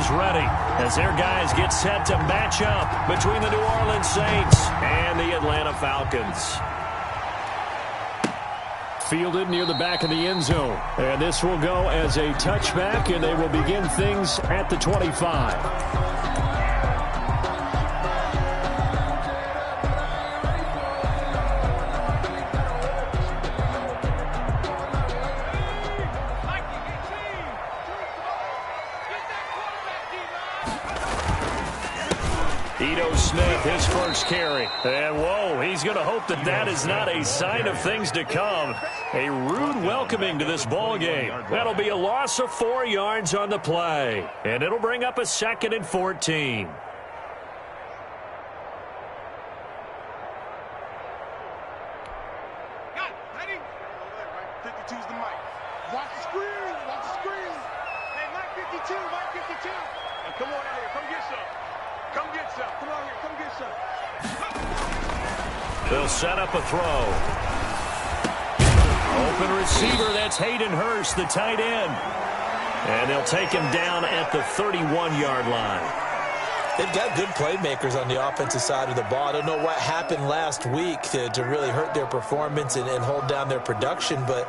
is ready as their guys get set to match up between the New Orleans Saints and the Atlanta Falcons. Fielded near the back of the end zone. And this will go as a touchback, and they will begin things at the 25. Smith, his first carry. And, whoa, he's going to hope that that is not a sign of things to come. A rude welcoming to this ball game. That'll be a loss of 4 yards on the play. And it'll bring up a 2nd and 14. They'll set up a throw. Open receiver, that's Hayden Hurst, the tight end. And they'll take him down at the 31-yard line. They've got good playmakers on the offensive side of the ball. I don't know what happened last week to really hurt their performance and hold down their production, but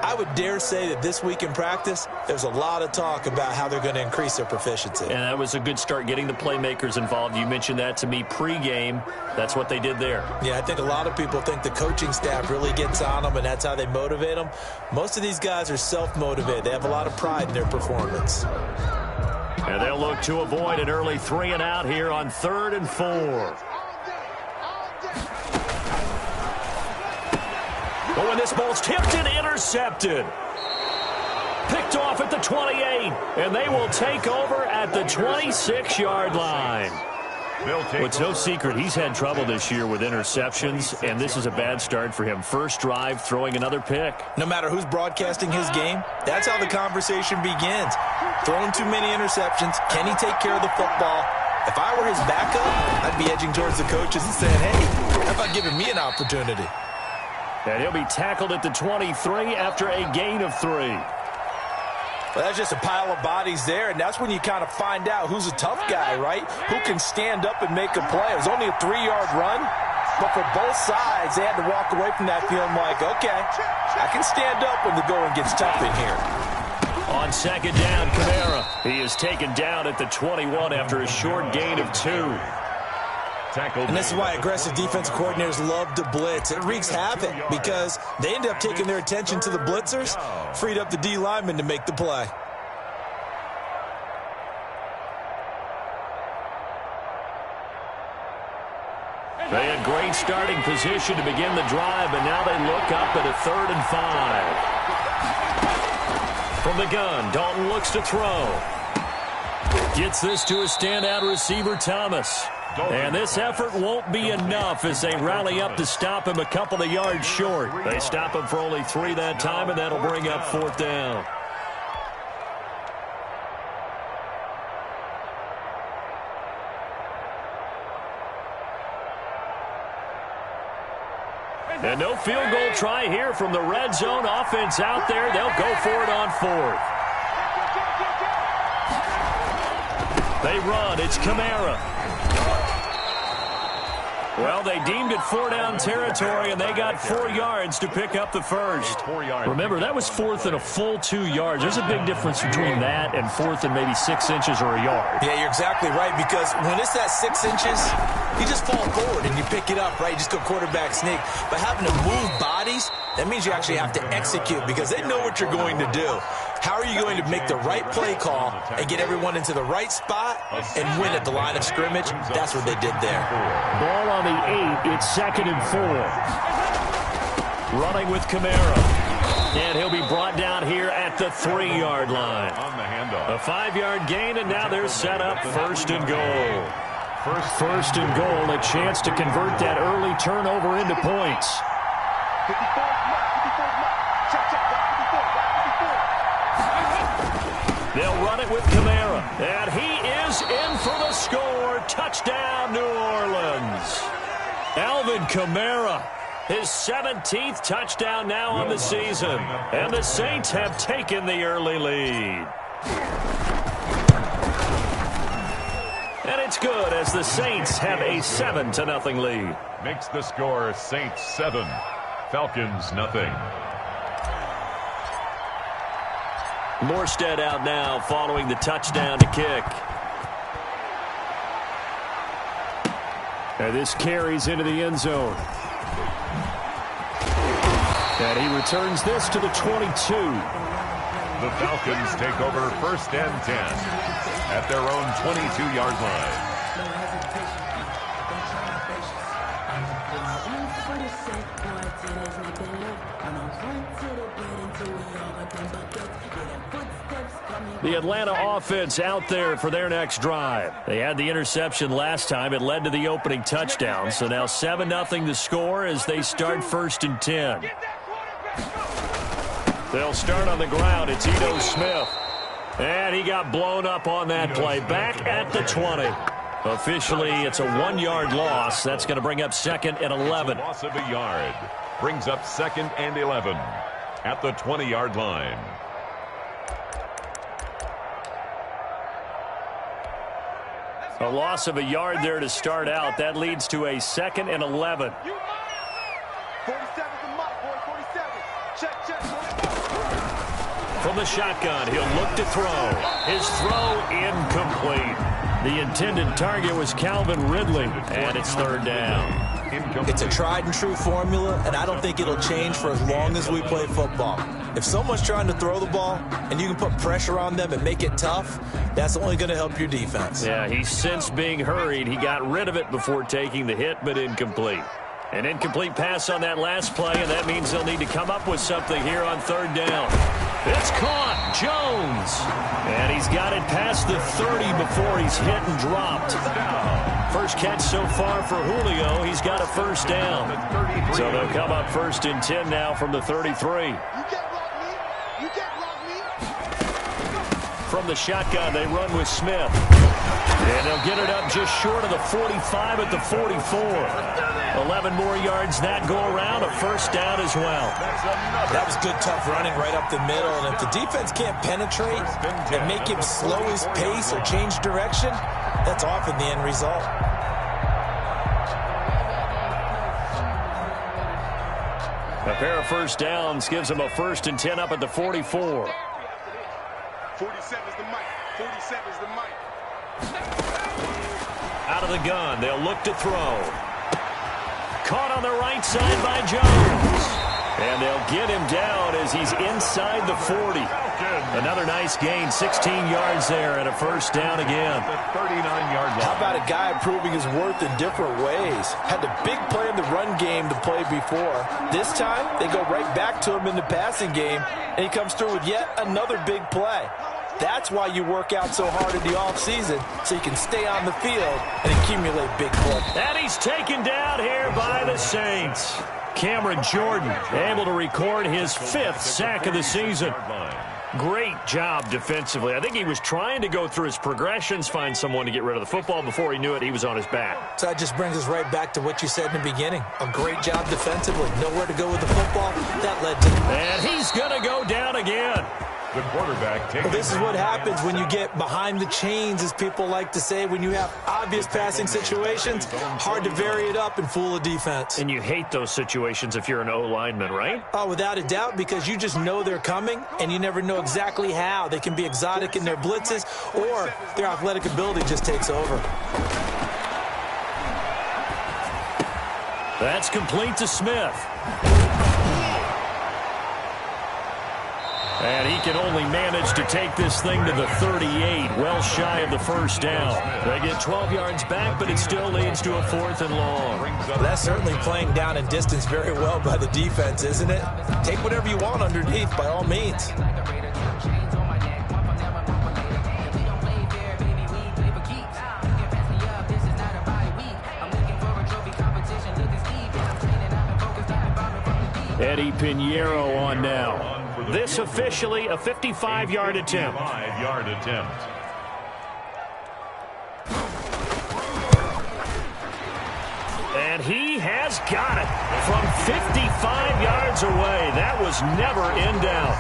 I would dare say that this week in practice, there's a lot of talk about how they're going to increase their proficiency. And that was a good start, getting the playmakers involved. You mentioned that to me pregame. That's what they did there. Yeah, I think a lot of people think the coaching staff really gets on them, and that's how they motivate them. Most of these guys are self-motivated. They have a lot of pride in their performance. And they'll look to avoid an early 3-and-out here on 3rd and 4. Oh, and this ball's tipped and intercepted. Picked off at the 28, and they will take over at the 26-yard line. Well, it's no secret he's had trouble this year with interceptions, and this is a bad start for him. First drive, throwing another pick. No matter who's broadcasting his game, that's how the conversation begins. Throwing too many interceptions. Can he take care of the football? If I were his backup, I'd be edging towards the coaches and saying, hey, how about giving me an opportunity? And he'll be tackled at the 23 after a gain of 3. Well, that's just a pile of bodies there, and that's when you kind of find out who's a tough guy, right? Who can stand up and make a play. It was only a 3-yard run, but for both sides, they had to walk away from that feeling like, okay, I can stand up when the going gets tough in here. On 2nd down, Kamara. He is taken down at the 21 after a short gain of 2. And this is why aggressive defensive coordinators love to blitz. It wreaks havoc because they end up taking their attention to the blitzers, freed up the D lineman to make the play. They had great starting position to begin the drive, but now they look up at a 3rd and 5. From the gun, Dalton looks to throw. Gets this to a standout receiver, Thomas. And this effort won't be enough as they rally up to stop him a couple of yards short. They stop him for only 3 that time, and that'll bring up 4th down. And no field goal try here from the red zone. Offense out there. They'll go for it on 4th. They run. It's Kamara. Well, they deemed it 4-down territory, and they got 4 yards to pick up the first. Remember, that was 4th and a full 2 yards. There's a big difference between that and 4th and maybe 6 inches or a yard. Yeah, you're exactly right, because when it's that 6 inches, you just fall forward and you pick it up, right? You just go quarterback sneak. But having to move bodies, that means you actually have to execute because they know what you're going to do. How are you going to make the right play call and get everyone into the right spot and win at the line of scrimmage? That's what they did there. Ball on the 8. It's 2nd and 4. Running with Kamara. And he'll be brought down here at the 3-yard line. A 5-yard gain, and now they're set up 1st and goal. First and goal, a chance to convert that early turnover into points. They'll run it with Kamara, and he is in for the score. Touchdown, New Orleans. Alvin Kamara, his 17th touchdown now on the season, and the Saints have taken the early lead. it's good as the Saints have a 7-0 lead. Makes the score Saints 7, Falcons nothing. Morstead out now following the touchdown to kick. And this carries into the end zone. And he returns this to the 22. The Falcons take over 1st and 10 at their own 22-yard line. The Atlanta offense out there for their next drive. They had the interception last time. It led to the opening touchdown. So now 7-0 the score as they start 1st and 10. They'll start on the ground. It's Ito Smith. And he got blown up on that play. Back at the 20. Officially, it's a 1-yard loss. That's going to bring up 2nd and 11. Loss of a yard brings up 2nd and 11 at the 20-yard line. A loss of a yard there to start out. That leads to a 2nd and 11. 47's the mark, boy. 47. Check. From the shotgun, he'll look to throw. His throw incomplete. The intended target was Calvin Ridley, and it's 3rd down. It's a tried and true formula, and I don't think it'll change for as long as we play football. If someone's trying to throw the ball and you can put pressure on them and make it tough, that's only going to help your defense. Yeah, he's since being hurried. He got rid of it before taking the hit, but incomplete. An incomplete pass on that last play, and that means they'll need to come up with something here on 3rd down. It's caught. Jones. And he's got it past the 30 before he's hit and dropped. First catch so far for Julio. He's got a 1st down. So they'll come up 1st and 10 now from the 33. From the shotgun, they run with Smith. And they'll get it up just short of the 45 at the 44. 11 more yards that go around, a 1st down as well. That was good, tough running right up the middle. And if the defense can't penetrate and make him slow his pace or change direction, that's often the end result. A pair of 1st downs gives them a 1st and 10 up at the 44. 47's the mic. 47's the mic. Out of the gun, they'll look to throw. Caught on the right side by Jones. And they'll get him down as he's inside the 40. Another nice gain, 16 yards there and a 1st down again. 39-yard line. How about a guy proving his worth in different ways? Had the big play in the run game to play before. This time, they go right back to him in the passing game, and he comes through with yet another big play. That's why you work out so hard in the offseason, so you can stay on the field and accumulate big plays. And he's taken down here by the Saints. Cameron Jordan able to record his 5th sack of the season. Great job defensively. I think he was trying to go through his progressions, find someone to get rid of the football. Before he knew it, he was on his back. So that just brings us right back to what you said in the beginning. A great job defensively. Nowhere to go with the football. That led to... And he's going to go down again. The quarterback takes. Well, this is what happens when you get behind the chains, as people like to say. When you have obvious passing situations, hard to vary it up and fool a defense. And you hate those situations if you're an O-lineman, right? Oh, without a doubt, because you just know they're coming, and you never know exactly how. They can be exotic in their blitzes, or their athletic ability just takes over. That's complete to Smith. And he can only manage to take this thing to the 38, well shy of the 1st down. They get 12 yards back, but it still leads to a 4th and long. Well, that's certainly playing down in distance very well by the defense, isn't it? Take whatever you want underneath, by all means. Eddie Pinheiro on now. This officially a 55-yard attempt. 55-yard attempt. And he has got it from 55 yards away. That was never in doubt.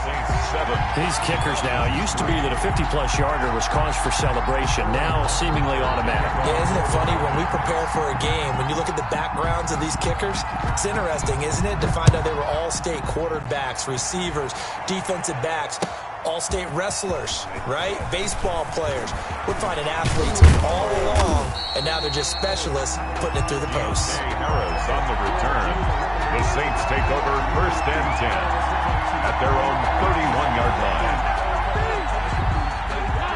These kickers now, it used to be that a 50-plus yarder was cause for celebration. Now seemingly automatic. Yeah, isn't it funny when we prepare for a game, when you look at the backgrounds of these kickers, it's interesting, isn't it, to find out they were all-state quarterbacks, receivers, defensive backs, all-state wrestlers, right? Baseball players. We're finding athletes all along, and now they're just specialists putting it through the posts. Harris on the return. The Saints take over 1st and 10 at their own 31-yard line.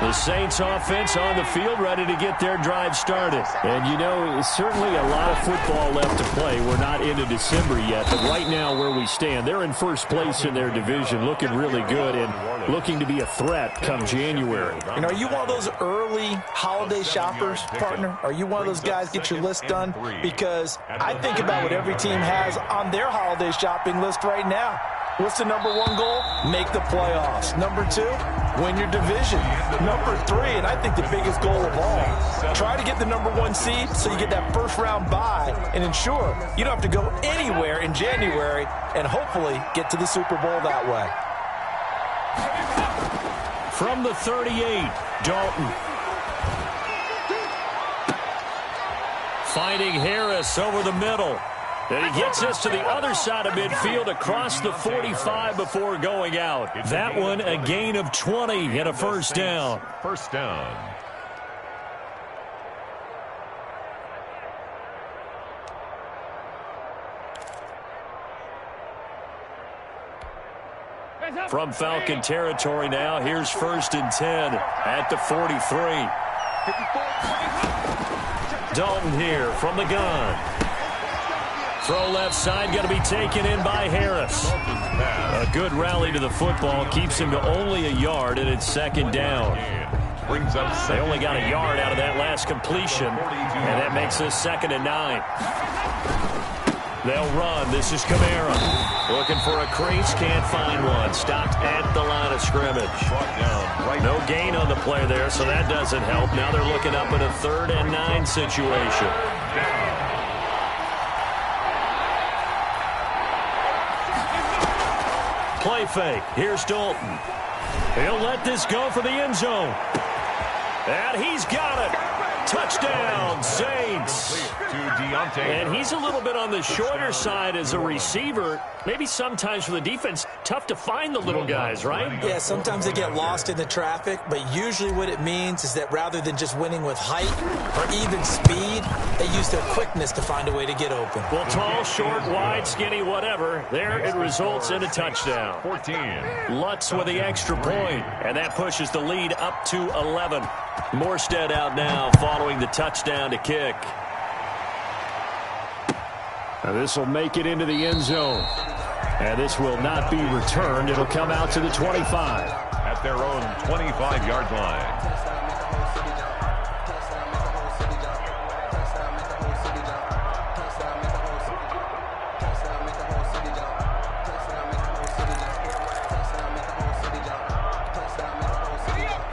The Saints offense on the field, ready to get their drive started. And, you know, certainly a lot of football left to play. We're not into December yet, but right now where we stand, they're in first place in their division, looking really good and looking to be a threat come January. And are you one of those early holiday shoppers, partner? Are you one of those guys get your list done? Because I think about what every team has on their holiday shopping list right now. What's the number one goal? Make the playoffs. Number two, win your division. Number three, and I think the biggest goal of all, try to get the number one seed so you get that first round bye and ensure you don't have to go anywhere in January and hopefully get to the Super Bowl that way. From the 38, Dalton. Finding Harris over the middle. And he gets this to the other side of midfield across the 45 before going out. That one a gain of 20 and a first down. First down. From Falcon territory now, here's 1st and 10 at the 43. Dalton here from the gun. Throw left side, going to be taken in by Harris. A good rally to the football, keeps him to only a yard, and it's 2nd down. They only got a yard out of that last completion, and that makes this 2nd and 9. They'll run. This is Kamara. Looking for a crease, can't find one. Stopped at the line of scrimmage. No gain on the play there, so that doesn't help. Now they're looking up at a 3rd and 9 situation. Play fake. Here's Dalton. He'll let this go for the end zone. And he's got it. Touchdown, Saints. And he's a little bit on the shorter side as a receiver. Maybe sometimes for the defense, tough to find the little guys, right? Yeah, sometimes they get lost in the traffic, but usually what it means is that rather than just winning with height or even speed, they use their quickness to find a way to get open. Well, tall, short, wide, skinny, whatever. There it results in a touchdown. 14. Lutz with the extra point, and that pushes the lead up to 11. Morstead out now following the touchdown to kick. Now this will make it into the end zone. And this will not be returned. It'll come out to the 25. At their own 25-yard line.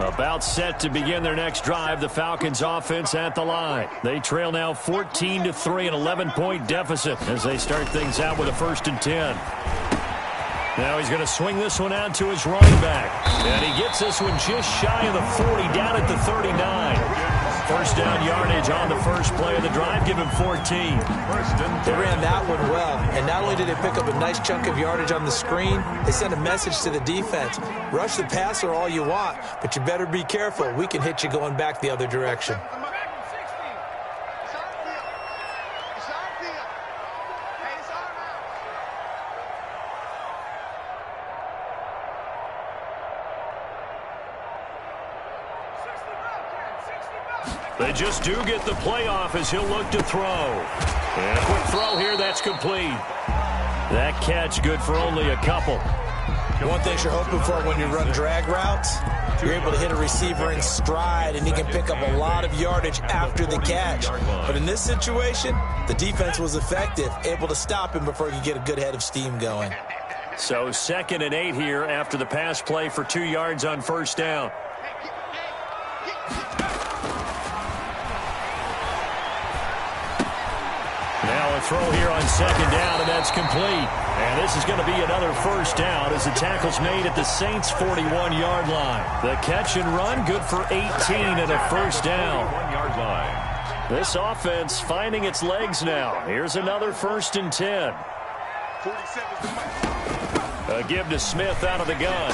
About set to begin their next drive, the Falcons offense at the line. They trail now 14-3, an 11-point deficit as they start things out with a 1st and 10. Now he's going to swing this one out to his running back. And he gets this one just shy of the 40, down at the 39. First down yardage on the first play of the drive, give him 14. They ran that one well, and not only did they pick up a nice chunk of yardage on the screen, they sent a message to the defense. Rush the passer all you want, but you better be careful. We can hit you going back the other direction. They just do get the playoff as he'll look to throw. And a quick throw here, that's complete. That catch good for only a couple. One thing you're hoping for when you run drag routes, you're able to hit a receiver in stride, and he can pick up a lot of yardage after the catch. But in this situation, the defense was effective, able to stop him before he could get a good head of steam going. So 2nd and 8 here after the pass play for 2 yards on first down. Now a A throw here on second down, and that's complete. And this is going to be another first down as the tackle's made at the Saints' 41-yard line. The catch and run, good for 18 and a first down. 1-yard line. This offense finding its legs now. Here's another 1st and 10. 47 is the mic. A give to Smith out of the gun.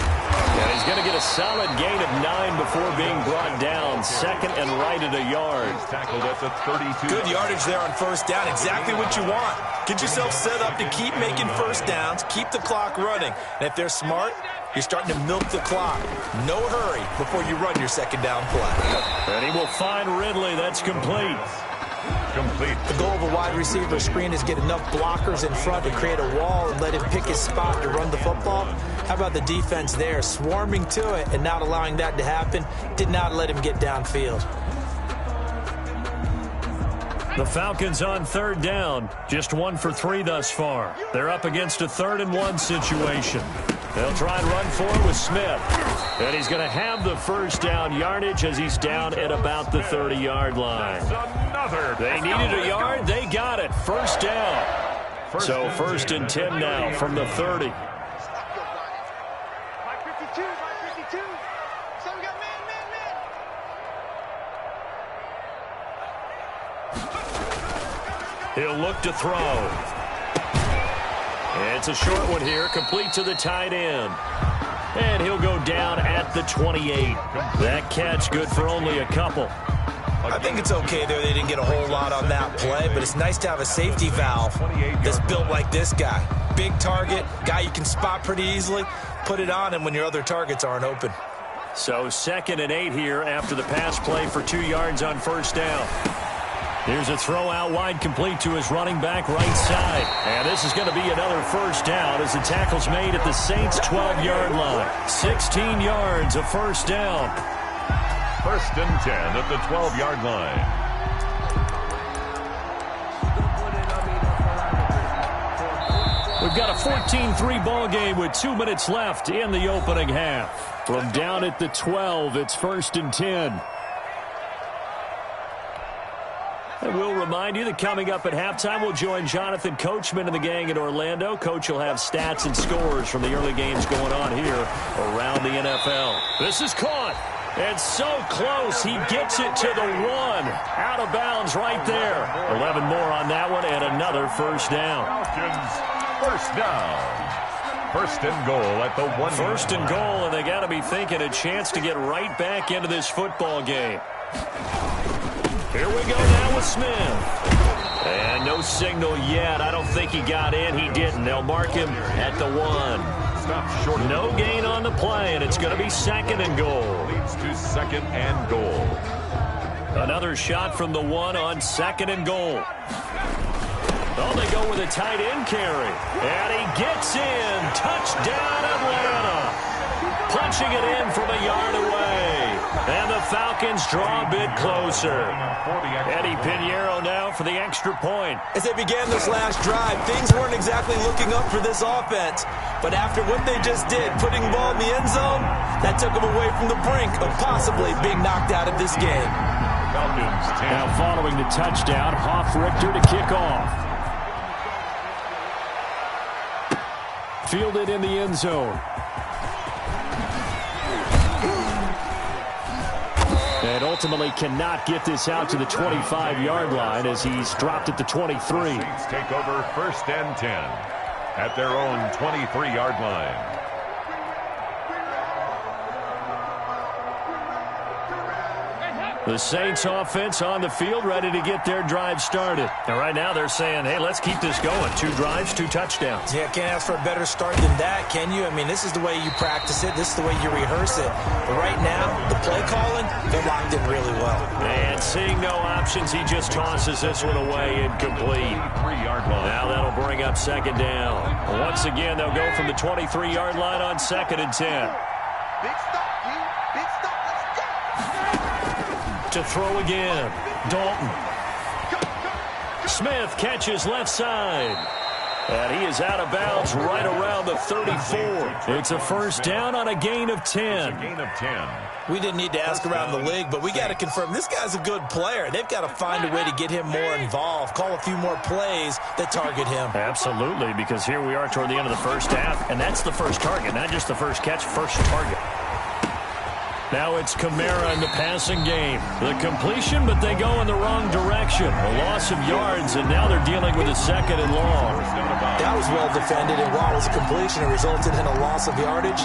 And he's going to get a solid gain of 9 before being brought down. 2nd and right at a yard. He's tackled at the 32. Good yardage there on first down. Exactly what you want. Get yourself set up to keep making first downs, keep the clock running. And if they're smart, you're starting to milk the clock. No hurry before you run your second down play. And he will find Ridley. That's complete. Complete. The goal of a wide receiver screen is get enough blockers in front to create a wall and let him pick his spot to run the football. How about the defense there, swarming to it and not allowing that to happen? Did not let him get downfield. The Falcons on 3rd down. Just 1 for 3 thus far. They're up against a 3rd and 1 situation. They'll try and run for it with Smith. And he's going to have the first down yardage as he's down at about the 30-yard line. They needed a yard. They got it. First down. So 1st and 10 now from the 30. He'll look to throw. It's a short one here, complete to the tight end. And he'll go down at the 28. That catch good for only a couple. I think it's okay there. They didn't get a whole lot on that play, but it's nice to have a safety valve that's built like this guy. Big target, guy you can spot pretty easily. Put it on him when your other targets aren't open. So 2nd and 8 here after the pass play for 2 yards on first down. Here's a throw out wide, complete to his running back right side. And this is going to be another first down as the tackle's made at the Saints' 12-yard line. 16 yards, a first down. 1st and 10 at the 12-yard line. We've got a 14-3 ball game with 2 minutes left in the opening half. From down at the 12, it's 1st and 10. And we'll remind you that coming up at halftime, we'll join Jonathan Coachman and the gang in Orlando. Coach will have stats and scores from the early games going on here around the NFL. This is caught. And so close, he gets it to the 1. Out of bounds right there. 11 more on that one and another first down. Falcons, first down. 1st and goal at the 1. 1st and goal, and they got to be thinking a chance to get right back into this football game. Here we go now with Smith. And no signal yet. I don't think he got in. He didn't. They'll mark him at the 1. No gain on the play, and it's going to be 2nd and goal. Leads to 2nd and goal. Another shot from the 1 on 2nd and goal. Oh, they go with a tight end carry. And he gets in. Touchdown, Atlanta. Punching it in from a yard away. And the Falcons draw a bit closer. Eddie Pinheiro now for the extra point. As they began this last drive, things weren't exactly looking up for this offense. But after what they just did, putting the ball in the end zone, that took them away from the brink of possibly being knocked out of this game. Falcons 10. Now following the touchdown, Hoff-Richter to kick off. Fielded in the end zone. And ultimately cannot get this out to the 25-yard line as he's dropped at the 23. Saints take over 1st and 10 at their own 23-yard line. The Saints offense on the field ready to get their drive started. And right now they're saying, hey, let's keep this going. 2 drives, 2 touchdowns. Yeah, can't ask for a better start than that, can you? I mean, this is the way you practice it. This is the way you rehearse it. But right now, the play calling, they're locked in really well. And seeing no options, he just tosses this one away incomplete. 3-yard line. Now that'll bring up 2nd down. Once again, they'll go from the 23-yard line on 2nd and 10. Big stop, D. Big stop. Let's go. To throw again. Dalton. Smith catches left side. And he is out of bounds right around the 34. It's a first down on a gain of 10. A gain of 10. We didn't need to ask around the league, but we got to confirm this guy's a good player. They've got to find a way to get him more involved, call a few more plays that target him. Absolutely, because here we are toward the end of the first half, and that's the first target, not just the first catch, first target. Now it's Kamara in the passing game. The completion, but they go in the wrong direction. A loss of yards, and now they're dealing with a second and long. That was well defended, and while it was a completion, it resulted in a loss of yardage.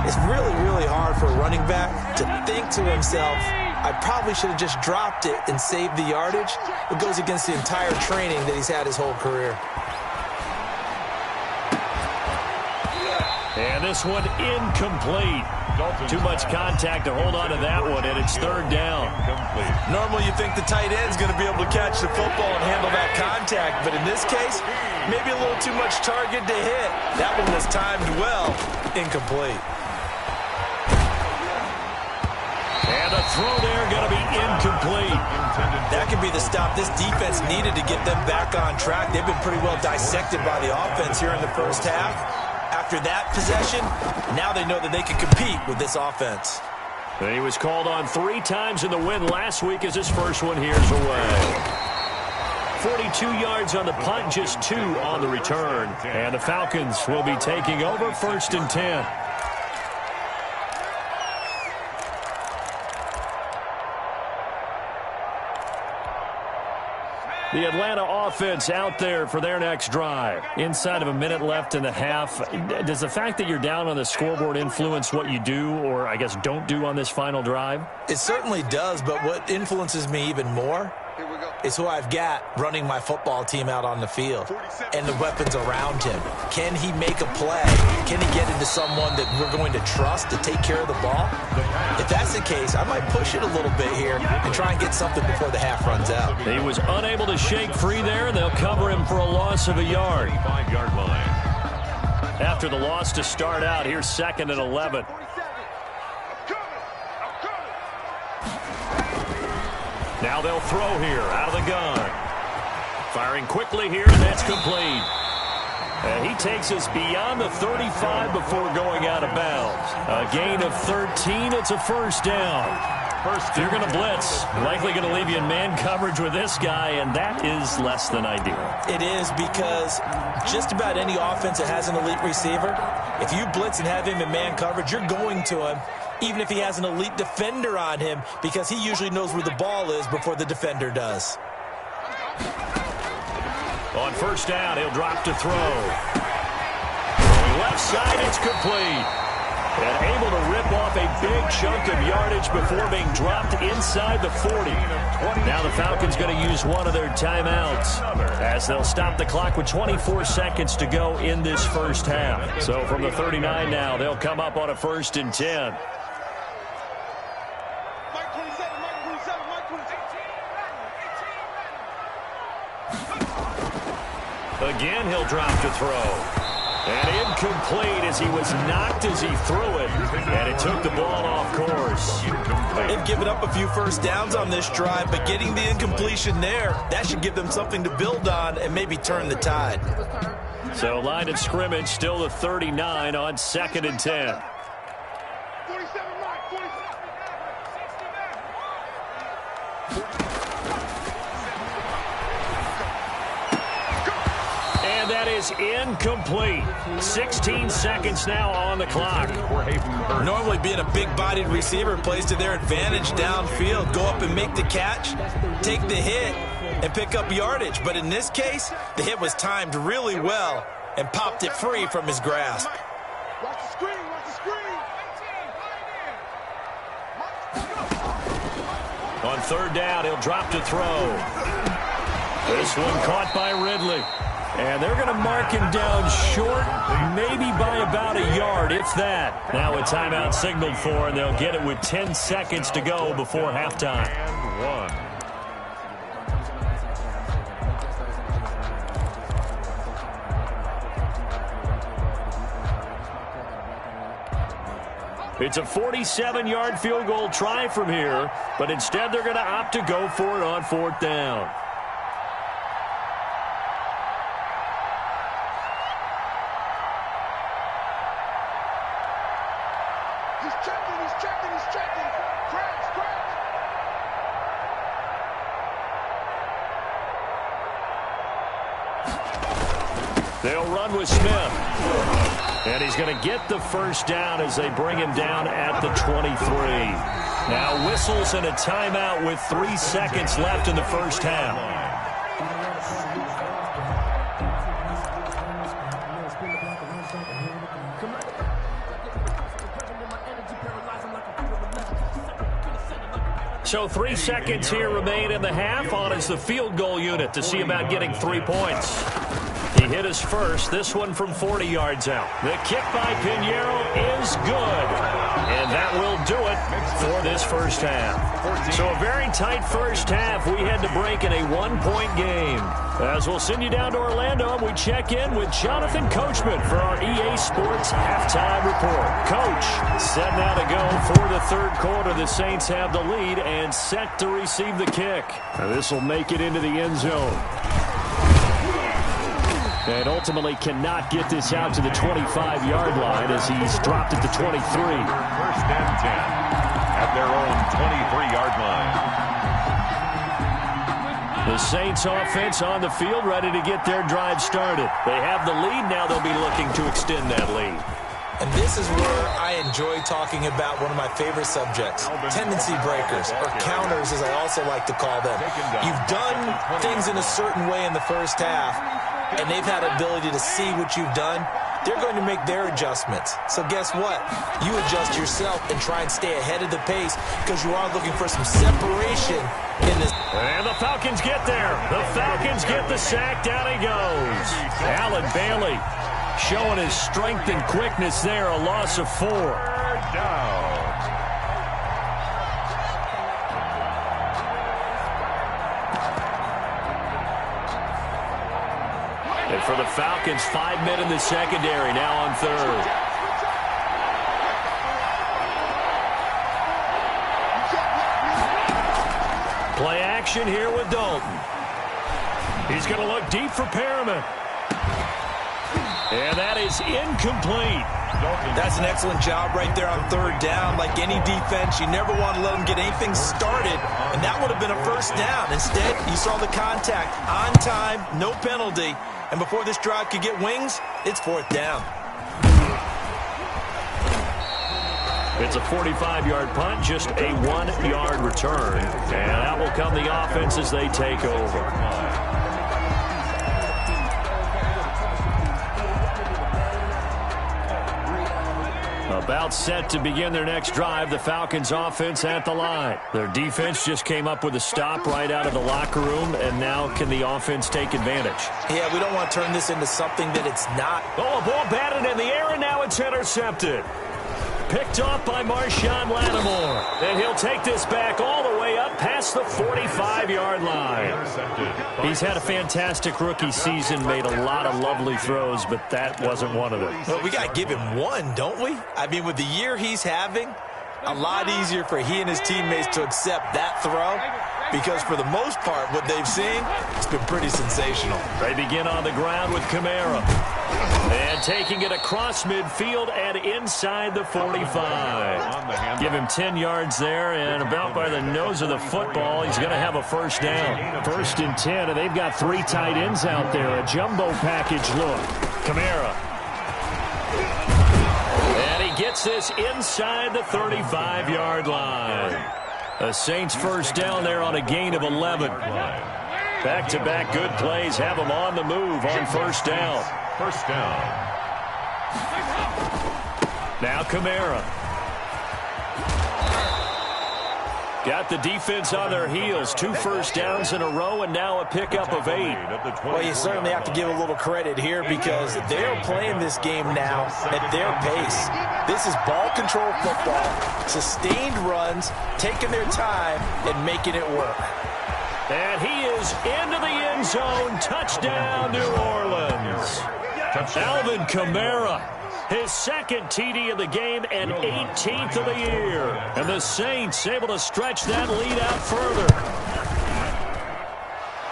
It's really, really hard for a running back to think to himself, I probably should have just dropped it and saved the yardage. It goes against the entire training that he's had his whole career. And this one incomplete. Too much contact to hold on to that one, and it's third down. Normally you think the tight end's going to be able to catch the football and handle that contact, but in this case, maybe a little too much target to hit. That one was timed well, incomplete. And a throw there going to be incomplete. That could be the stop this defense needed to get them back on track. They've been pretty well dissected by the offense here in the first half. After that possession, now they know that they can compete with this offense. He was called on 3 times in the win last week as his first one here's away. 42 yards on the punt, just 2 on the return. And the Falcons will be taking over first and 10. The Atlanta offense out there for their next drive. Inside of a minute left in the half. Does the fact that you're down on the scoreboard influence what you do, or I guess don't do on this final drive? It certainly does, but what influences me even more is who I've got running my football team out on the field and the weapons around him. Can he make a play? Can he get into someone that we're going to trust to take care of the ball? If that's the case, I might push it a little bit here and try and get something before the half runs out. He was unable to shake free there. They'll cover him for a loss of a yard. 5-yard line. After the loss to start out, here's 2nd and 11. Now they'll throw here out of the gun. Firing quickly here, and that's complete. And he takes us beyond the 35 before going out of bounds. A gain of 13. It's a first down. If you're going to blitz, likely going to leave you in man coverage with this guy, and that is less than ideal. It is, because just about any offense that has an elite receiver, if you blitz and have him in man coverage, you're going to him, even if he has an elite defender on him, because he usually knows where the ball is before the defender does. On first down, he'll drop to throw. Going left side, it's complete. And able to rip off a big chunk of yardage before being dropped inside the 40. Now the Falcons going to use one of their timeouts as they'll stop the clock with 24 seconds to go in this first half. So from the 39 now, they'll come up on a 1st and 10. Again, he'll drop to throw. And incomplete as he was knocked as he threw it. And it took the ball off course. They've given up a few first downs on this drive, but getting the incompletion there, that should give them something to build on and maybe turn the tide. So line of scrimmage still the 39 on 2nd and 10. And that is incomplete. 16 seconds now on the clock. Normally being a big-bodied receiver plays to their advantage downfield. Go up and make the catch, take the hit, and pick up yardage. But in this case, the hit was timed really well and popped it free from his grasp. Watch the screen, watch the screen. On 3rd down, he'll drop to throw. This one caught by Ridley. And they're going to mark him down short, maybe by about a yard, if that. Now a timeout signaled for, and they'll get it with 10 seconds to go before halftime. And 1. It's a 47-yard field goal try from here, but instead they're going to opt to go for it on 4th down. They'll run with Smith. And he's going to get the first down as they bring him down at the 23. Now whistles and a timeout with 3 seconds left in the first half. So 3 seconds here remain in the half. On is the field goal unit to see about getting 3 points. He hit his first, this one from 40 yards out. The kick by Pinheiro is good. And that will do it for this first half. So a very tight first half. We had to break in a 1-point game. As we'll send you down to Orlando, we check in with Jonathan Coachman for our EA Sports Halftime Report. Coach, set now to go for the third quarter. The Saints have the lead and set to receive the kick. This will make it into the end zone. And ultimately cannot get this out to the 25-yard line as he's dropped at the 23. First and 10 at their own 23-yard line. The Saints offense on the field ready to get their drive started. They have the lead. Now they'll be looking to extend that lead. And this is where I enjoy talking about one of my favorite subjects, tendency breakers, or counters as I also like to call them. You've done things in a certain way in the first half, and they've had ability to see what you've done. They're going to make their adjustments. So guess what? You adjust yourself and try and stay ahead of the pace because you are looking for some separation in this. And the Falcons get there. The Falcons get the sack. Down he goes. Alan Bailey showing his strength and quickness there. A loss of 4. Down. And for the Falcons, 5 men in the secondary, now on third. Play action here with Dalton. He's going to look deep for Perriman. And that is incomplete. That's an excellent job right there on third down. Like any defense, you never want to let them get anything started, and that would have been a first down. Instead, you saw the contact on time, no penalty, and before this drive could get wings, it's fourth down. It's a 45-yard punt, just a 1-yard return, and out will come the offense as they take over. About set to begin their next drive, the Falcons offense at the line. Their defense just came up with a stop right out of the locker room, and now can the offense take advantage? Yeah, we don't want to turn this into something that it's not. Oh, a ball batted in the air, and now it's intercepted. Picked off by Marshawn Lattimore. And he'll take this back all the way up past the 45-yard line. He's had a fantastic rookie season, made a lot of lovely throws, but that wasn't one of them. Well, we got to give him one, don't we? I mean, with the year he's having, a lot easier for he and his teammates to accept that throw because for the most part, what they've seen, it's been pretty sensational. They begin on the ground with Kamara. And taking it across midfield and inside the 45. Give him 10 yards there, and about by the nose of the football, he's going to have a first down. First and 10, and they've got 3 tight ends out there. A jumbo package look. Kamara. And he gets this inside the 35-yard line. The Saints first down there on a gain of 11. Back-to-back good plays have them on the move on first down. First down. Now Kamara. Got the defense on their heels. 2 first downs in a row and now a pickup of 8. Well, you certainly have to give a little credit here because they're playing this game now at their pace. This is ball control football, sustained runs, taking their time and making it work. And he is into the end zone. Touchdown, New Orleans. Alvin Kamara, his second TD of the game and 18th of the year. And the Saints able to stretch that lead out further.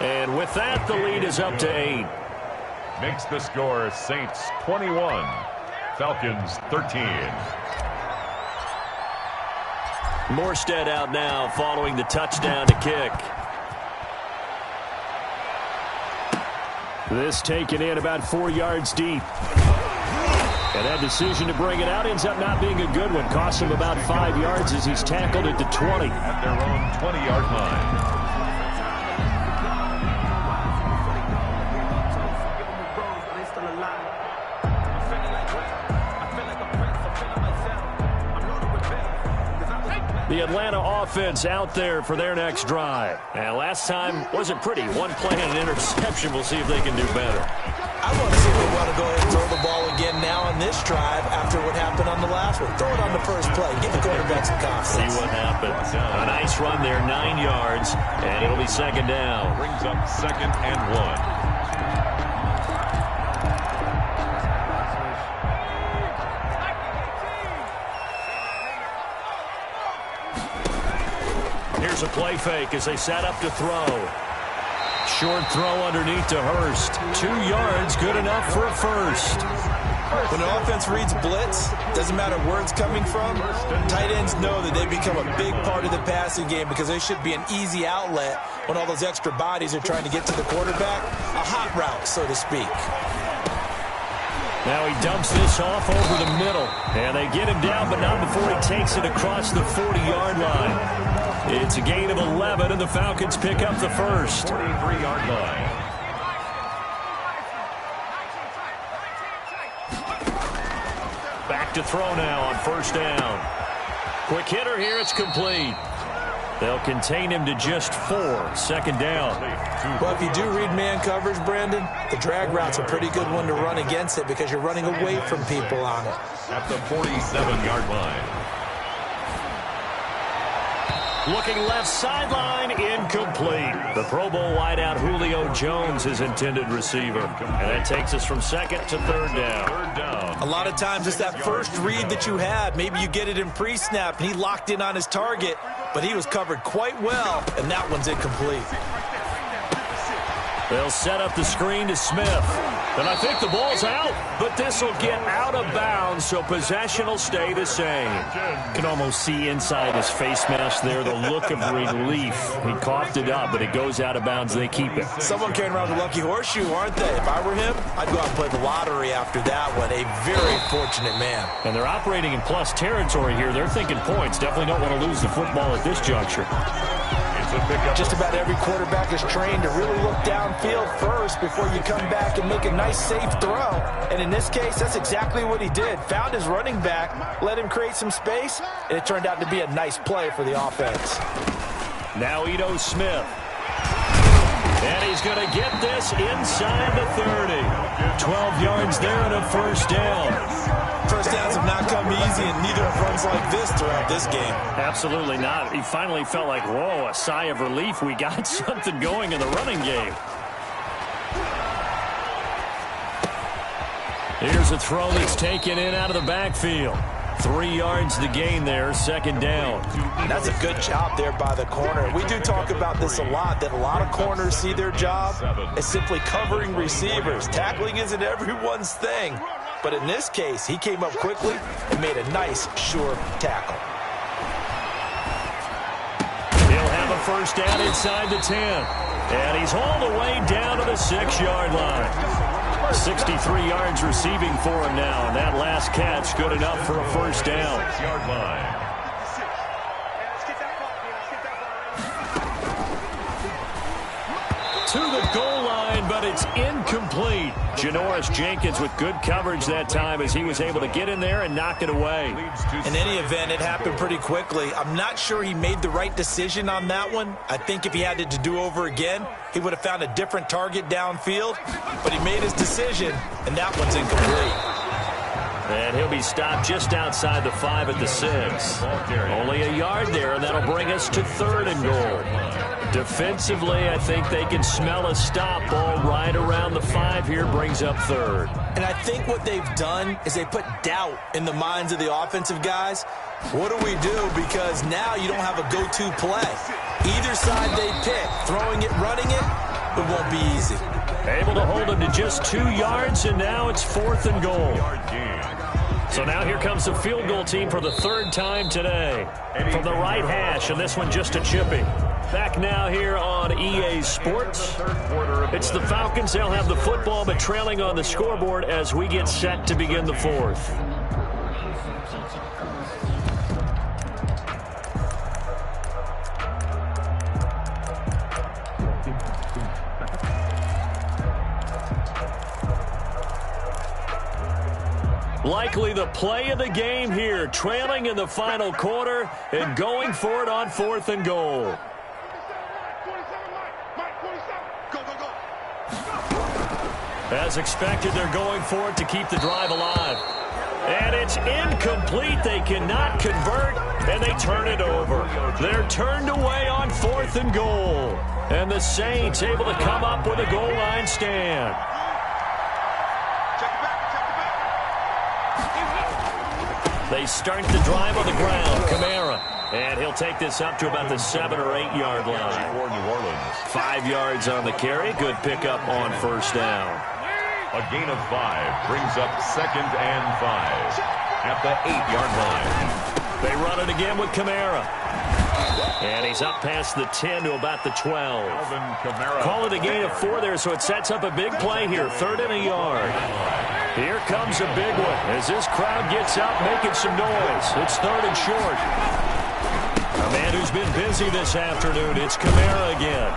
And with that, the lead is up to 8. Makes the score Saints 21, Falcons 13. Morstead out now following the touchdown to kick. This taken in about 4 yards deep. And that decision to bring it out ends up not being a good one. Costs him about 5 yards as he's tackled at the 20. At their own 20-yard line. The Atlanta offense out there for their next drive. And last time wasn't pretty. One play and an interception. We'll see if they can do better. I want to see if they want to go ahead and throw the ball again now on this drive after what happened on the last one. Throw it on the first play. Give the quarterback some confidence. See what happens. A nice run there, 9 yards, and it'll be second down. Brings up 2nd and 1. Here's a play fake as they set up to throw. Short throw underneath to Hurst. 2 yards, good enough for a first. When an offense reads blitz, doesn't matter where it's coming from, tight ends know that they become a big part of the passing game because they should be an easy outlet when all those extra bodies are trying to get to the quarterback. A hot route, so to speak. Now he dumps this off over the middle. And they get him down, but not before he takes it across the 40-yard line. It's a gain of 11, and the Falcons pick up the first. 43-yard line. Back to throw now on first down. Quick hitter here, it's complete. They'll contain him to just 4. Second down. Well, if you do read man coverage, Brandon, the drag route's a pretty good one to run against it because you're running away from people on it. At the 47-yard line. Looking left sideline, incomplete. The Pro Bowl wideout Julio Jones, his intended receiver. And that takes us from second to third down. A lot of times it's that first read that you had. Maybe you get it in pre-snap, and he locked in on his target, but he was covered quite well, and that one's incomplete. They'll set up the screen to Smith. And I think the ball's out, but this will get out of bounds, so possession will stay the same. Can almost see inside his face mask there the look of relief. He coughed it up, but it goes out of bounds. They keep it. Someone carrying around the lucky horseshoe, aren't they? If I were him, I'd go out and play the lottery after that one. A very fortunate man. And they're operating in plus territory here. They're thinking points. Definitely don't want to lose the football at this juncture. Just about every quarterback is trained to really look downfield first before you come back and make a nice, safe throw. And in this case, that's exactly what he did. Found his running back, let him create some space, and it turned out to be a nice play for the offense. Now Ito Smith. And he's going to get this inside the 30. 12 yards there and a first down. First downs have not come easy, and neither have runs like this throughout this game. Absolutely not. He finally felt like, whoa, a sigh of relief. We got something going in the running game. Here's a throw that's taken in out of the backfield. 3 yards to gain there, second down. That's a good job there by the corner. We do talk about this a lot, that a lot of corners see their job as simply covering receivers. Tackling isn't everyone's thing. But in this case, he came up quickly and made a nice, sure tackle. He'll have a first down inside the 10. And he's hauled away down to the 6-yard line. 63 yards receiving for him now. And that last catch good enough for a first down. 6-yard line. To the goal line, but it's incomplete. Janoris Jenkins with good coverage that time as he was able to get in there and knock it away. In any event, it happened pretty quickly. I'm not sure he made the right decision on that one. I think if he had it to do over again, he would have found a different target downfield. But he made his decision, and that one's incomplete. And he'll be stopped just outside the 5 at the 6. Only a yard there, and that'll bring us to third and goal. Defensively, I think they can smell a stop. Ball right around the 5 here brings up third. And I think what they've done is they put doubt in the minds of the offensive guys. What do we do? Because now you don't have a go-to play. Either side they pick, throwing it, running it, it won't be easy. Able to hold him to just 2 yards, and now it's fourth and goal. So now here comes the field goal team for the third time today. From the right hash, and this one just a chippy. Back now here on EA Sports. It's the Falcons. They'll have the football, but trailing on the scoreboard as we get set to begin the fourth. Likely the play of the game here, trailing in the final quarter and going for it on 4th and goal. As expected, they're going for it to keep the drive alive. And it's incomplete. They cannot convert, and they turn it over. They're turned away on 4th and goal. And the Saints able to come up with a goal line stand. They start the drive on the ground. Kamara. And he'll take this up to about the 7 or 8 yard line. For New Orleans. 5 yards on the carry. Good pickup on first down. A gain of 5 brings up 2nd and 5 at the 8-yard line. They run it again with Kamara. And he's up past the 10 to about the 12. Call it a gain of 4 there, so it sets up a big play here. 3rd and a yard. Here comes a big one as this crowd gets out making some noise. It's 3rd and short. A man who's been busy this afternoon, it's Kamara again.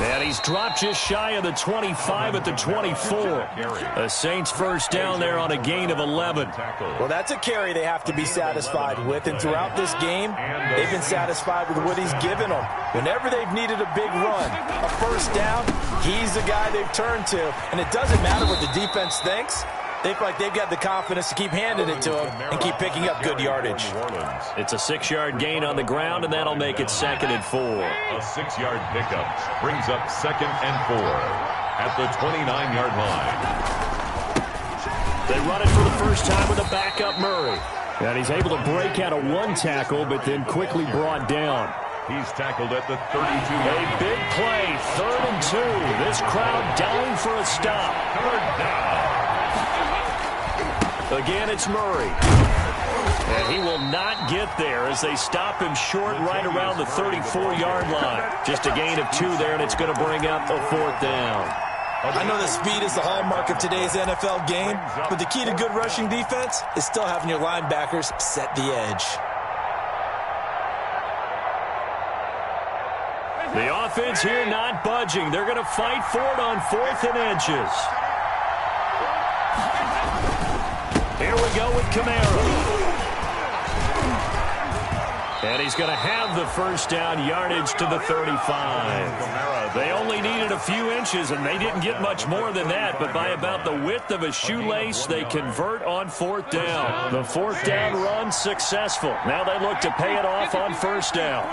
And he's dropped just shy of the 25 at the 24. A Saints first down there on a gain of 11. Well, that's a carry they have to be satisfied with. And throughout this game, they've been satisfied with what he's given them. Whenever they've needed a big run, a first down, he's the guy they've turned to. And it doesn't matter what the defense thinks. They feel like they've got the confidence to keep handing it to him and keep picking up good yardage. It's a 6-yard gain on the ground, and that'll make it 2nd and 4. A 6-yard pickup brings up 2nd and 4 at the 29-yard line. They run it for the first time with a backup Murray. And he's able to break out of 1 tackle, but then quickly brought down. He's tackled at the 32. A big play, 3rd and 2. This crowd dying for a stop. 3rd down. Again, it's Murray. And he will not get there as they stop him short right around the 34-yard line. Just a gain of 2 there, and it's going to bring up a 4th down. I know that speed is the hallmark of today's NFL game, but the key to good rushing defense is still having your linebackers set the edge. The offense here not budging. They're going to fight for it on 4th and inches. Here we go with Kamara. And he's going to have the first down, yardage to the 35. They only needed a few inches, and they didn't get much more than that. But by about the width of a shoelace, they convert on 4th down. The 4th down run successful. Now they look to pay it off on first down.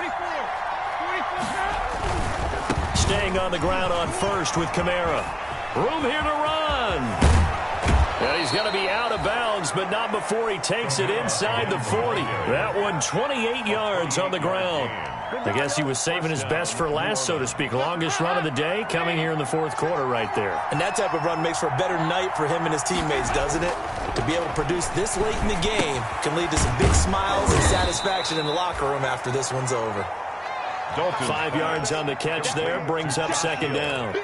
Staying on the ground on first with Kamara. Room here to run. And he's going to be out of bounds, but not before he takes it inside the 40. That one 28 yards on the ground. I guess he was saving his best for last, so to speak. Longest run of the day coming here in the 4th quarter right there. And that type of run makes for a better night for him and his teammates, doesn't it? To be able to produce this late in the game can lead to some big smiles and satisfaction in the locker room after this one's over. 5 yards on the catch there, brings up 2nd down.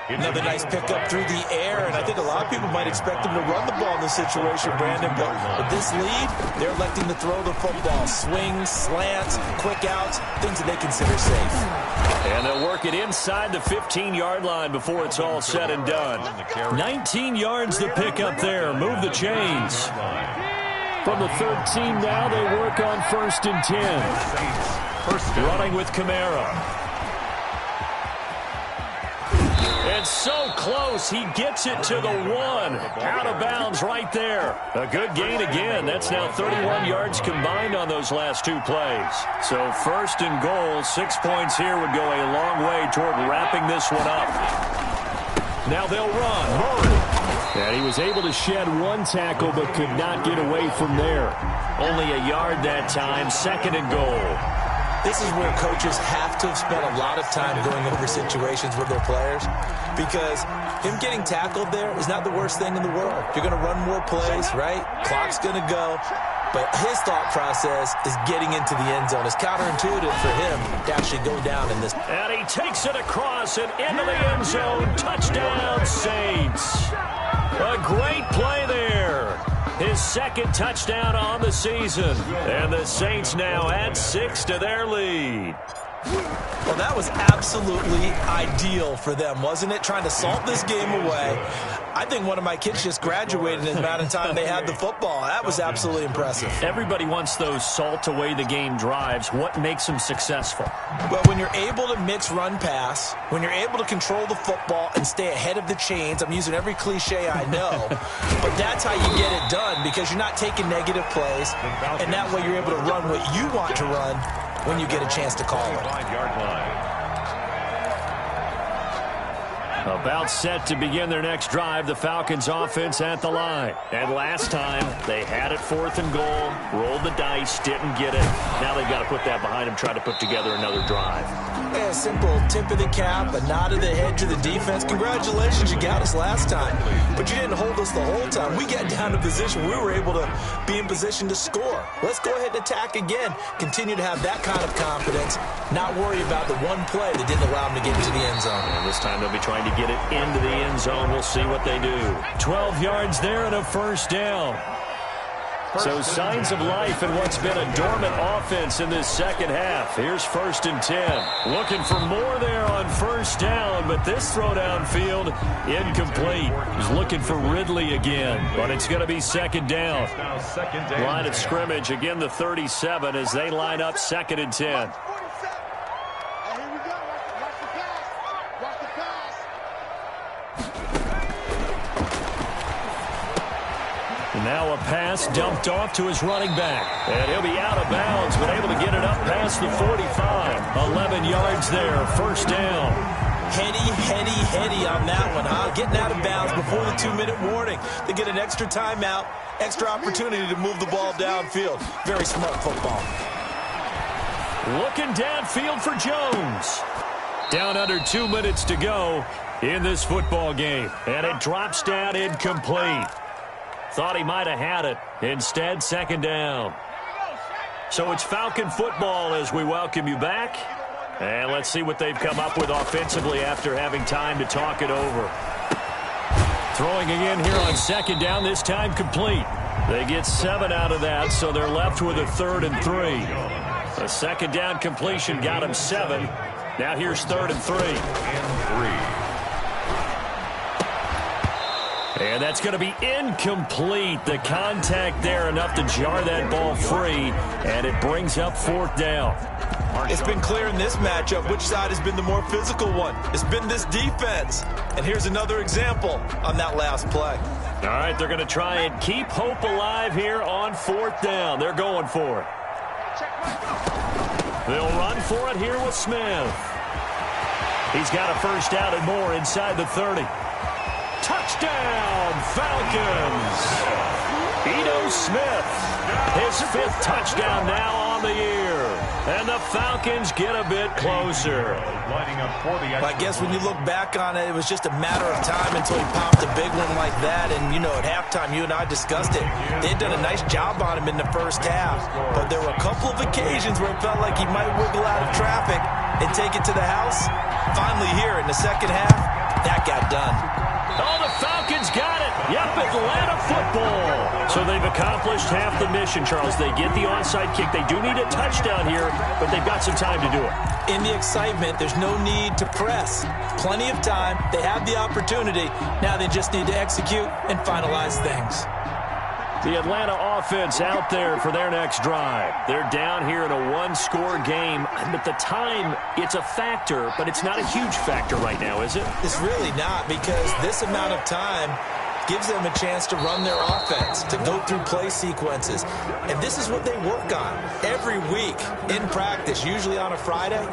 Another nice pickup through the air, and I think a lot of people might expect him to run the ball in this situation, Brandon. But with this lead, they're electing to throw the football. Swings, slants, quick outs, things that they consider safe. And they'll work it inside the 15-yard line before it's all said and done. 19 yards the pickup there. Move the chains. From the 13 now, they work on 1st and 10. Running with Kamara. It's so close. He gets it to the 1. Out of bounds right there. A good gain again. That's now 31 yards combined on those last 2 plays. So 1st and goal, 6 points here would go a long way toward wrapping this one up. Now they'll run. Murray. And he was able to shed 1 tackle but could not get away from there. Only a yard that time. 2nd and goal. This is where coaches have to have spent a lot of time going over situations with their players, because him getting tackled there is not the worst thing in the world. You're going to run more plays, right? Clock's going to go. but his thought process is getting into the end zone. It's counterintuitive for him to actually go down in this. And he takes it across and into the end zone. Touchdown, Saints. A great play there. His second touchdown on the season. And the Saints now add 6 to their lead. Well, that was absolutely ideal for them, wasn't it? Trying to salt this game away. I think one of my kids just graduated in the amount of time they had the football. That was absolutely impressive. Everybody wants those salt away the game drives. What makes them successful? Well, when you're able to mix run-pass, when you're able to control the football and stay ahead of the chains, I'm using every cliche I know, but that's how you get it done because you're not taking negative plays, and that way you're able to run what you want to run when you get a chance to call it. About set to begin their next drive, the Falcons offense at the line. And last time, they had it 4th and goal, rolled the dice, didn't get it. Now they've got to put that behind them, try to put together another drive. Yeah, a simple tip of the cap, a nod of the head to the defense. Congratulations, you got us last time. But you didn't hold us the whole time. We got down to position. We were able to be in position to score. Let's go ahead and attack again. Continue to have that kind of confidence. Not worry about the one play that didn't allow them to get into the end zone. And this time they'll be trying to get it into the end zone. We'll see what they do. 12 yards there and a first down. So signs of life in what's been a dormant offense in this second half. Here's 1st and 10. Looking for more there on first down, but this throw downfield incomplete. He's looking for Ridley again, but it's going to be 2nd down. Line of scrimmage, again the 37 as they line up 2nd and 10. Now a pass dumped off to his running back. And he'll be out of bounds, but able to get it up past the 45. 11 yards there, 1st down. Heady on that one, huh? Getting out of bounds before the 2-minute warning. They get an extra timeout, extra opportunity to move the ball downfield. Very smart football. Looking downfield for Jones. Down under 2 minutes to go in this football game. And it drops down incomplete. Thought he might have had it. Instead, 2nd down. So it's Falcon football as we welcome you back. And let's see what they've come up with offensively after having time to talk it over. Throwing again here on 2nd down, this time complete. They get 7 out of that, so they're left with a 3rd and 3. A 2nd down completion got him 7. Now here's 3rd and 3. And that's going to be incomplete. The contact there enough to jar that ball free, and it brings up 4th down. It's been clear in this matchup which side has been the more physical one. It's been this defense. And here's another example on that last play. All right, they're going to try and keep hope alive here on 4th down. They're going for it. They'll run for it here with Smith. He's got a 1st down and more inside the 30. Touchdown, Falcons! Ito Smith, his 5th touchdown now on the year. And the Falcons get a bit closer. I guess when you look back on it, it was just a matter of time until he popped a big one like that. And, you know, at halftime, you and I discussed it. They'd done a nice job on him in the first half. But there were a couple of occasions where it felt like he might wiggle out of traffic and take it to the house. Finally here in the second half, that got done. Oh, the Falcons got it. Yep, Atlanta football. So they've accomplished half the mission, Charles. They get the onside kick. They do need a touchdown here, but they've got some time to do it. In the excitement, there's no need to press. Plenty of time. They have the opportunity. Now they just need to execute and finalize things. The Atlanta offense out there for their next drive. They're down here in a 1-score game. At the time, it's a factor, but it's not a huge factor right now, is it? It's really not, because this amount of time gives them a chance to run their offense, to go through play sequences. And this is what they work on every week in practice, usually on a Friday.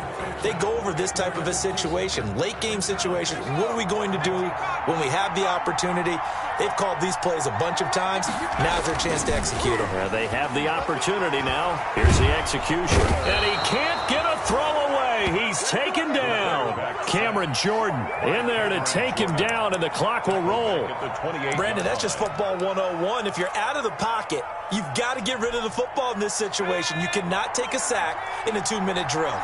They go over this type of a situation, late game situation. What are we going to do when we have the opportunity? They've called these plays a bunch of times. Now's their chance to execute them. Yeah, they have the opportunity now. Here's the execution. And he can't get a throw away. He's taken down. Cameron Jordan in there to take him down, and the clock will roll. Brandon, that's just football 101. If you're out of the pocket, you've got to get rid of the football in this situation. You cannot take a sack in a 2-minute drill.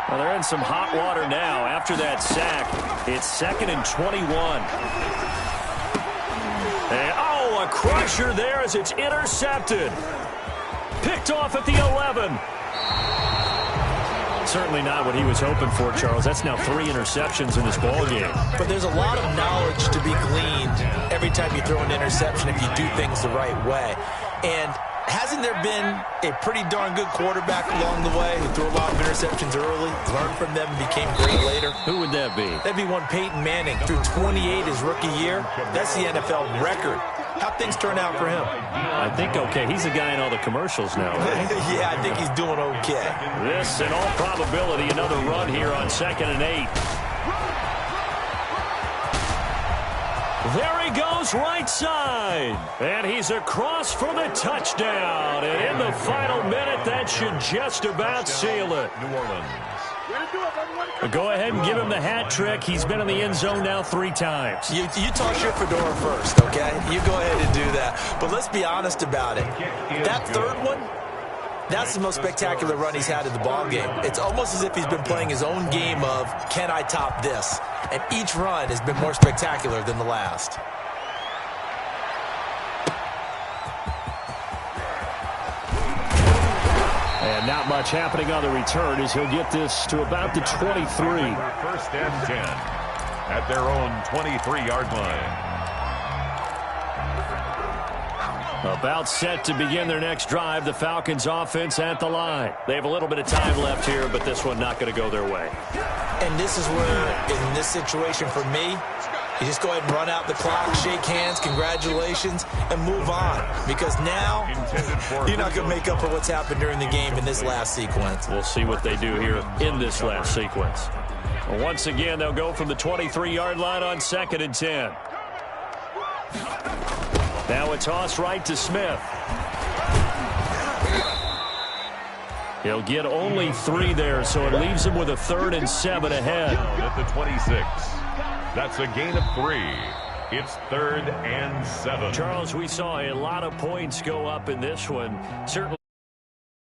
Well, they're in some hot water now. After that sack, it's 2nd and 21. And, a crusher there as it's intercepted. Picked off at the 11. Certainly not what he was hoping for, Charles. That's now 3 interceptions in this ball game. But there's a lot of knowledge to be gleaned every time you throw an interception if you do things the right way. And hasn't there been a pretty darn good quarterback along the way who threw a lot of interceptions early, learned from them, and became great later? Who would that be? That'd be one Peyton Manning. Threw 28 his rookie year. That's the NFL record. How'd things turn out for him? I think okay. He's the guy in all the commercials now, right? Yeah, I think he's doing okay. This, in all probability, another run here on 2nd and 8. There he goes, right side. And he's across for the touchdown. And in the final minute, that should just about seal it. New Orleans. Go ahead and give him the hat trick. He's been in the end zone now 3 times. You toss your fedora first, okay? You go ahead and do that. But let's be honest about it. That third one, that's the most spectacular run he's had in the ballgame. It's almost as if he's been playing his own game of, can I top this? And each run has been more spectacular than the last. And not much happening on the return as he'll get this to about the 23. 1st and 10 at their own 23-yard line. About set to begin their next drive. The Falcons offense at the line. They have a little bit of time left here, but this one not going to go their way. And this is where, in this situation for me, you just go ahead and run out the clock, shake hands, congratulations, and move on. Because now, you're not going to make up for what's happened during the game in this last sequence. We'll see what they do here in this last sequence. Well, once again, they'll go from the 23-yard line on 2nd and 10. Now a toss right to Smith. He'll get only 3 there, so it leaves him with a 3rd and 7 ahead. At the 26. That's a gain of 3. It's 3rd and 7. Charles, we saw a lot of points go up in this one. Certainly.